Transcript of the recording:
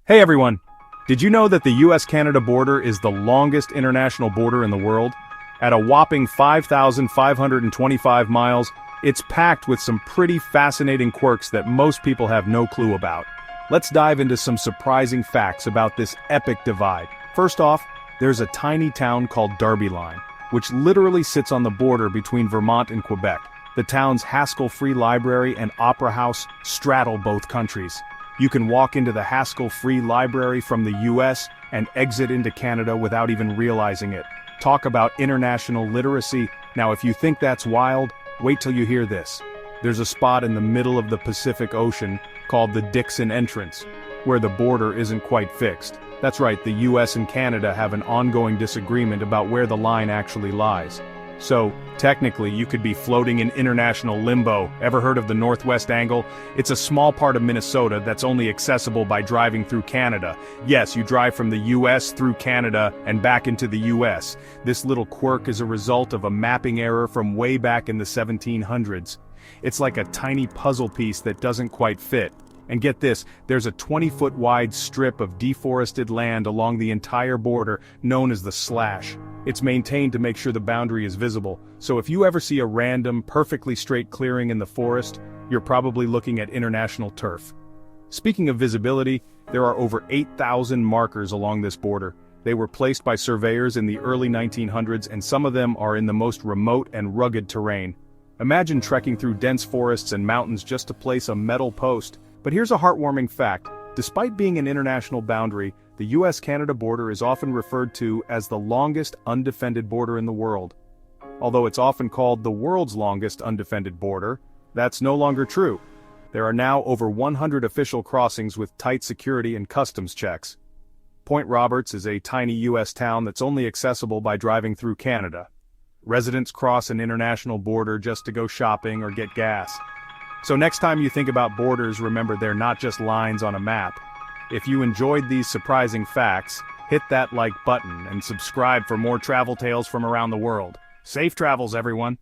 Hey everyone! Did you know that the US-Canada border is the longest international border in the world? At a whopping 5,525 miles, it's packed with some pretty fascinating quirks that most people have no clue about. Let's dive into some surprising facts about this epic divide. First off, there's a tiny town called Darbyline, which literally sits on the border between Vermont and Quebec. The town's Haskell Free Library and Opera House straddle both countries. You can walk into the Haskell Free Library from the US and exit into Canada without even realizing it. Talk about international literacy. Now if you think that's wild, wait till you hear this. There's a spot in the middle of the Pacific Ocean called the Dixon Entrance, where the border isn't quite fixed. That's right, the US and Canada have an ongoing disagreement about where the line actually lies. So, technically, you could be floating in international limbo. Ever heard of the Northwest Angle? It's a small part of Minnesota that's only accessible by driving through Canada. Yes, you drive from the US through Canada and back into the US. This little quirk is a result of a mapping error from way back in the 1700s. It's like a tiny puzzle piece that doesn't quite fit. And get this, there's a 20-foot wide strip of deforested land along the entire border known as the Slash. It's maintained to make sure the boundary is visible, so if you ever see a random, perfectly straight clearing in the forest, you're probably looking at international turf. Speaking of visibility, there are over 8,000 markers along this border. They were placed by surveyors in the early 1900s, and some of them are in the most remote and rugged terrain. Imagine trekking through dense forests and mountains just to place a metal post. But here's a heartwarming fact. Despite being an international boundary, the US-Canada border is often referred to as the longest undefended border in the world. Although it's often called the world's longest undefended border, that's no longer true. There are now over 100 official crossings with tight security and customs checks. Point Roberts is a tiny US town that's only accessible by driving through Canada. Residents cross an international border just to go shopping or get gas. So next time you think about borders, remember they're not just lines on a map. If you enjoyed these surprising facts, hit that like button and subscribe for more travel tales from around the world. Safe travels, everyone!